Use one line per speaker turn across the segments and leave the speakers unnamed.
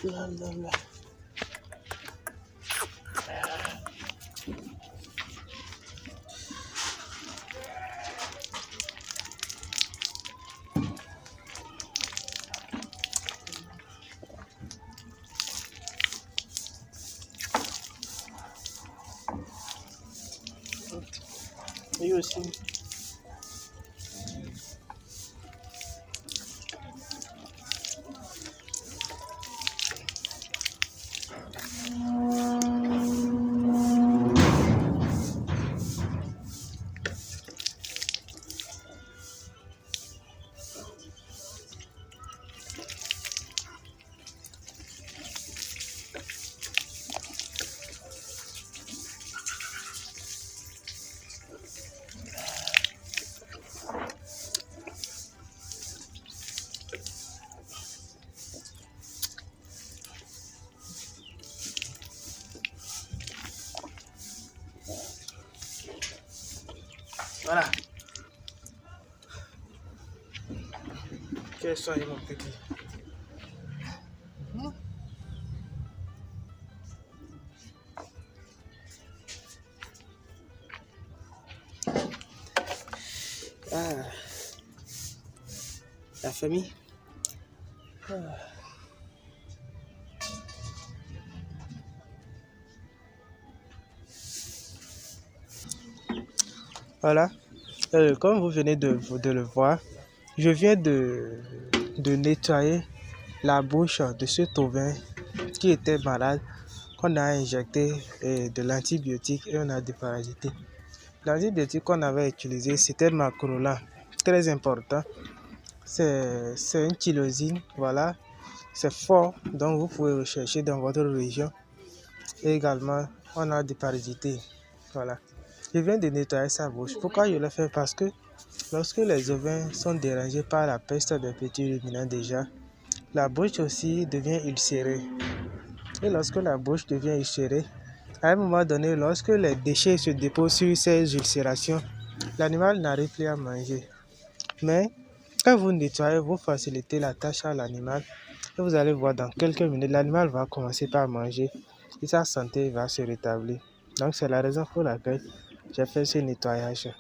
Là, là, là. Oui aussi. Voilà. Quel soin, mon petit. Ah, la famille. Ah. Voilà. Comme vous venez de le voir, je viens de nettoyer la bouche de ce tauvin qui était malade, qu'on a injecté de l'antibiotique et on a déparasité. L'antibiotique qu'on avait utilisé, c'était Macrolan, très important. C'est une tylosine, voilà. C'est fort, donc vous pouvez rechercher dans votre région. Et également, on a déparasité, voilà. Je viens de nettoyer sa bouche. Pourquoi je le fais? Parce que lorsque les ovins sont dérangés par la peste des petits ruminants déjà, la bouche aussi devient ulcérée. Et lorsque la bouche devient ulcérée, à un moment donné, lorsque les déchets se déposent sur ces ulcérations, l'animal n'arrive plus à manger. Mais quand vous nettoyez, vous facilitez la tâche à l'animal et vous allez voir dans quelques minutes, l'animal va commencer par manger et sa santé va se rétablir. Donc c'est la raison pour laquelle j'ai fait ce nettoyage.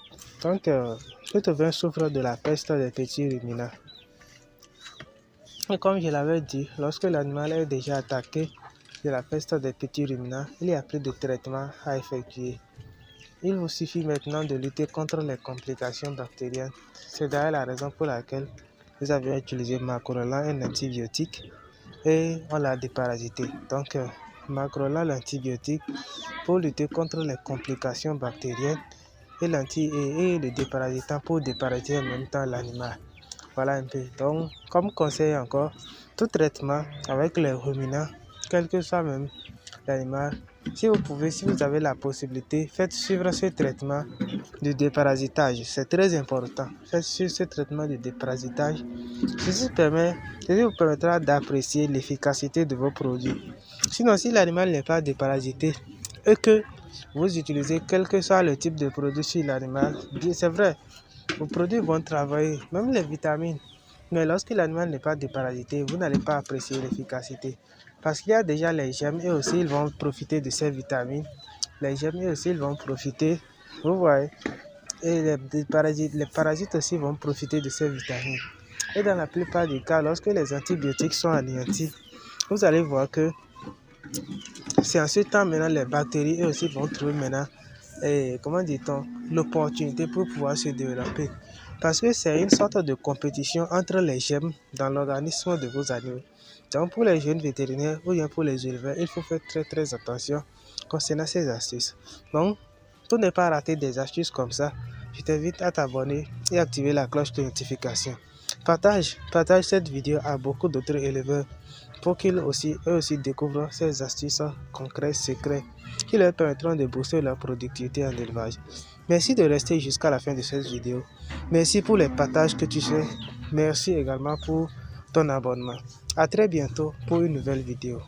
Donc, cet ovin souffre de la peste des petits ruminants. Et comme je l'avais dit, lorsque l'animal est déjà attaqué de la peste des petits ruminants, il n'y a plus de traitement à effectuer. Il vous suffit maintenant de lutter contre les complications bactériennes. C'est d'ailleurs la raison pour laquelle nous avions utilisé Macrolan, un antibiotique, et on l'a déparasité. Donc, Macrolan, l'antibiotique, pour lutter contre les complications bactériennes, et le déparasitant pour déparasiter en même temps l'animal. Voilà un peu. Donc, comme conseil encore, tout traitement avec les ruminants, quel que soit même l'animal, si vous avez la possibilité, faites suivre ce traitement de déparasitage. C'est très important. Faites suivre ce traitement de déparasitage. Ceci vous permettra d'apprécier l'efficacité de vos produits. Sinon, si l'animal n'est pas déparasité et que vous utilisez quel que soit le type de produit sur l'animal, c'est vrai, vos produits vont travailler, même les vitamines. Mais lorsque l'animal n'est pas déparasité, vous n'allez pas apprécier l'efficacité. Parce qu'il y a déjà les germes et aussi ils vont profiter de ces vitamines. Les germes et aussi ils vont profiter, vous voyez. Et les parasites aussi vont profiter de ces vitamines. Et dans la plupart des cas, lorsque les antibiotiques sont anéantis, vous allez voir que c'est en ce temps maintenant les bactéries eux aussi vont trouver maintenant l'opportunité pour pouvoir se développer. Parce que c'est une sorte de compétition entre les germes dans l'organisme de vos animaux. Donc pour les jeunes vétérinaires ou bien pour les éleveurs, il faut faire très attention concernant ces astuces. Donc, pour ne pas rater des astuces comme ça, je t'invite à t'abonner et activer la cloche de notification. Partage cette vidéo à beaucoup d'autres éleveurs pour qu'ils eux aussi découvrent ces astuces concrètes, secrètes, qui leur permettront de booster leur productivité en élevage. Merci de rester jusqu'à la fin de cette vidéo. Merci pour les partages que tu fais. Merci également pour ton abonnement. À très bientôt pour une nouvelle vidéo.